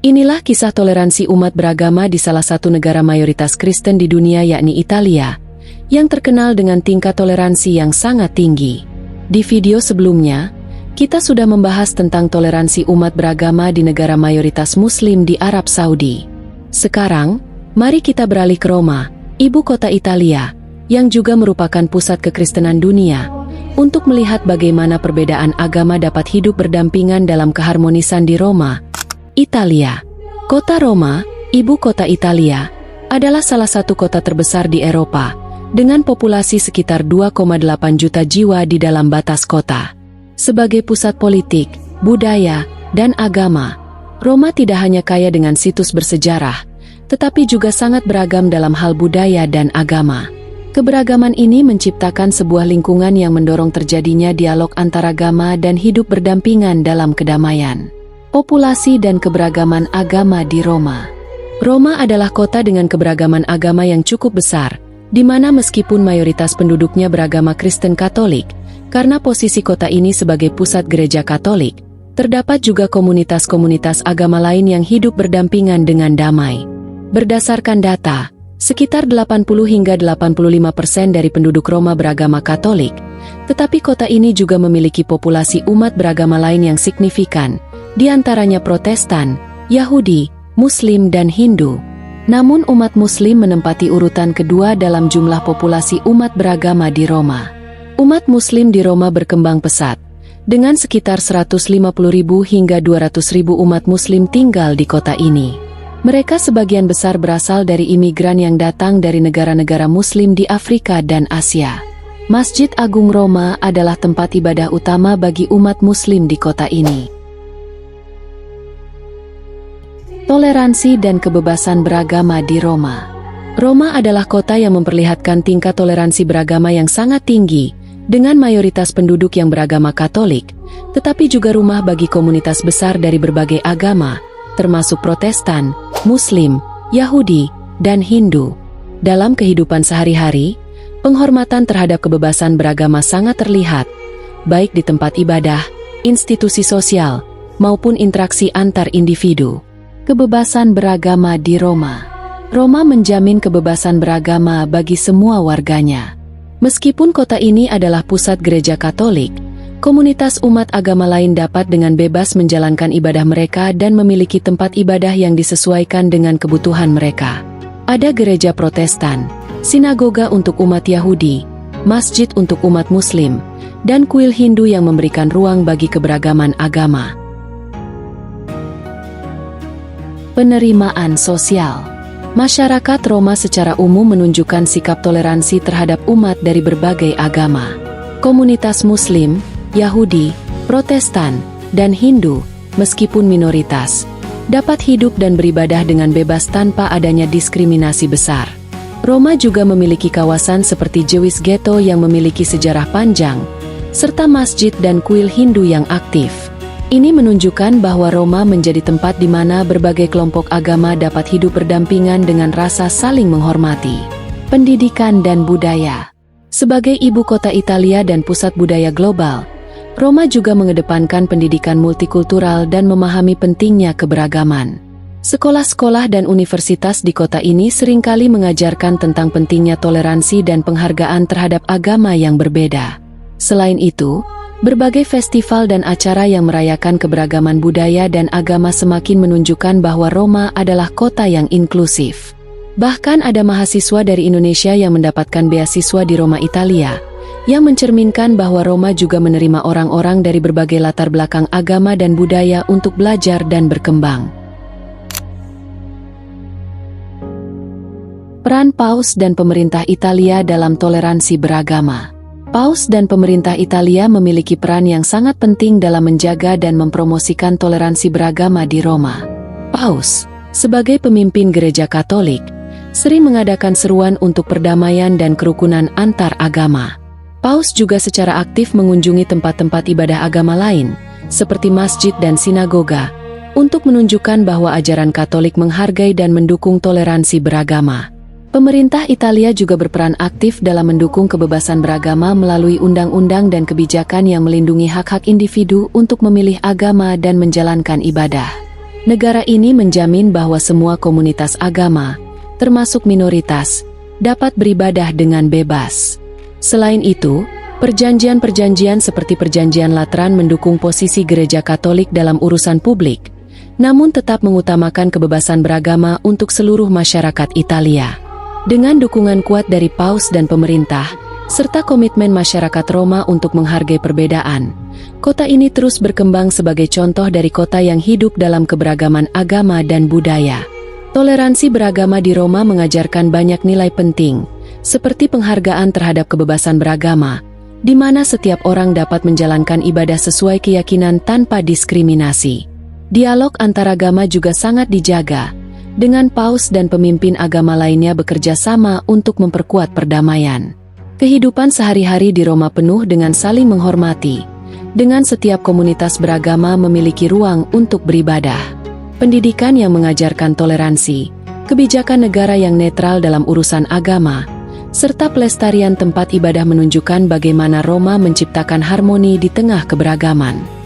Inilah kisah toleransi umat beragama di salah satu negara mayoritas Kristen di dunia yakni Italia, yang terkenal dengan tingkat toleransi yang sangat tinggi. Di video sebelumnya, kita sudah membahas tentang toleransi umat beragama di negara mayoritas Muslim di Arab Saudi. Sekarang, mari kita beralih ke Roma, ibu kota Italia, yang juga merupakan pusat kekristenan dunia, untuk melihat bagaimana perbedaan agama dapat hidup berdampingan dalam keharmonisan di Roma, Italia. Kota Roma, ibu kota Italia, adalah salah satu kota terbesar di Eropa, dengan populasi sekitar 2,8 juta jiwa di dalam batas kota. Sebagai pusat politik, budaya, dan agama, Roma tidak hanya kaya dengan situs bersejarah, tetapi juga sangat beragam dalam hal budaya dan agama. Keberagaman ini menciptakan sebuah lingkungan yang mendorong terjadinya dialog antaragama dan hidup berdampingan dalam kedamaian. Populasi dan keberagaman agama di Roma. Roma adalah kota dengan keberagaman agama yang cukup besar, di mana meskipun mayoritas penduduknya beragama Kristen Katolik, karena posisi kota ini sebagai pusat gereja Katolik, terdapat juga komunitas-komunitas agama lain yang hidup berdampingan dengan damai. Berdasarkan data, sekitar 80 hingga 85% dari penduduk Roma beragama Katolik, tetapi kota ini juga memiliki populasi umat beragama lain yang signifikan, di antaranya Protestan, Yahudi, Muslim dan Hindu. Namun umat Muslim menempati urutan kedua dalam jumlah populasi umat beragama di Roma. Umat Muslim di Roma berkembang pesat, dengan sekitar 150.000 hingga 200.000 umat Muslim tinggal di kota ini. Mereka sebagian besar berasal dari imigran yang datang dari negara-negara Muslim di Afrika dan Asia. Masjid Agung Roma adalah tempat ibadah utama bagi umat Muslim di kota ini. Toleransi dan kebebasan beragama di Roma. Roma adalah kota yang memperlihatkan tingkat toleransi beragama yang sangat tinggi, dengan mayoritas penduduk yang beragama Katolik, tetapi juga rumah bagi komunitas besar dari berbagai agama, termasuk Protestan, Muslim, Yahudi, dan Hindu. Dalam kehidupan sehari-hari, penghormatan terhadap kebebasan beragama sangat terlihat, baik di tempat ibadah, institusi sosial, maupun interaksi antar individu. Kebebasan beragama di Roma. Roma menjamin kebebasan beragama bagi semua warganya. Meskipun kota ini adalah pusat gereja Katolik, komunitas umat agama lain dapat dengan bebas menjalankan ibadah mereka dan memiliki tempat ibadah yang disesuaikan dengan kebutuhan mereka. Ada gereja Protestan, sinagoga untuk umat Yahudi, masjid untuk umat Muslim, dan kuil Hindu yang memberikan ruang bagi keberagaman agama. Penerimaan sosial. Masyarakat Roma secara umum menunjukkan sikap toleransi terhadap umat dari berbagai agama. Komunitas Muslim, Yahudi, Protestan, dan Hindu, meskipun minoritas, dapat hidup dan beribadah dengan bebas tanpa adanya diskriminasi besar. Roma juga memiliki kawasan seperti Jewish Ghetto yang memiliki sejarah panjang, serta masjid dan kuil Hindu yang aktif. Ini menunjukkan bahwa Roma menjadi tempat di mana berbagai kelompok agama dapat hidup berdampingan dengan rasa saling menghormati. Pendidikan dan budaya. Sebagai ibu kota Italia dan pusat budaya global, Roma juga mengedepankan pendidikan multikultural dan memahami pentingnya keberagaman. Sekolah-sekolah dan universitas di kota ini seringkali mengajarkan tentang pentingnya toleransi dan penghargaan terhadap agama yang berbeda. Selain itu, berbagai festival dan acara yang merayakan keberagaman budaya dan agama semakin menunjukkan bahwa Roma adalah kota yang inklusif. Bahkan ada mahasiswa dari Indonesia yang mendapatkan beasiswa di Roma, Italia, yang mencerminkan bahwa Roma juga menerima orang-orang dari berbagai latar belakang agama dan budaya untuk belajar dan berkembang. Peran Paus dan pemerintah Italia dalam toleransi beragama. Paus dan pemerintah Italia memiliki peran yang sangat penting dalam menjaga dan mempromosikan toleransi beragama di Roma. Paus, sebagai pemimpin gereja Katolik, sering mengadakan seruan untuk perdamaian dan kerukunan antar agama. Paus juga secara aktif mengunjungi tempat-tempat ibadah agama lain, seperti masjid dan sinagoga, untuk menunjukkan bahwa ajaran Katolik menghargai dan mendukung toleransi beragama. Pemerintah Italia juga berperan aktif dalam mendukung kebebasan beragama melalui undang-undang dan kebijakan yang melindungi hak-hak individu untuk memilih agama dan menjalankan ibadah. Negara ini menjamin bahwa semua komunitas agama, termasuk minoritas, dapat beribadah dengan bebas. Selain itu, perjanjian-perjanjian seperti Perjanjian Lateran mendukung posisi Gereja Katolik dalam urusan publik, namun tetap mengutamakan kebebasan beragama untuk seluruh masyarakat Italia. Dengan dukungan kuat dari Paus dan pemerintah, serta komitmen masyarakat Roma untuk menghargai perbedaan, kota ini terus berkembang sebagai contoh dari kota yang hidup dalam keberagaman agama dan budaya. Toleransi beragama di Roma mengajarkan banyak nilai penting, seperti penghargaan terhadap kebebasan beragama, di mana setiap orang dapat menjalankan ibadah sesuai keyakinan tanpa diskriminasi. Dialog antaragama juga sangat dijaga, dengan Paus dan pemimpin agama lainnya bekerja sama untuk memperkuat perdamaian. Kehidupan sehari-hari di Roma penuh dengan saling menghormati, dengan setiap komunitas beragama memiliki ruang untuk beribadah. Pendidikan yang mengajarkan toleransi, kebijakan negara yang netral dalam urusan agama, serta pelestarian tempat ibadah menunjukkan bagaimana Roma menciptakan harmoni di tengah keberagaman.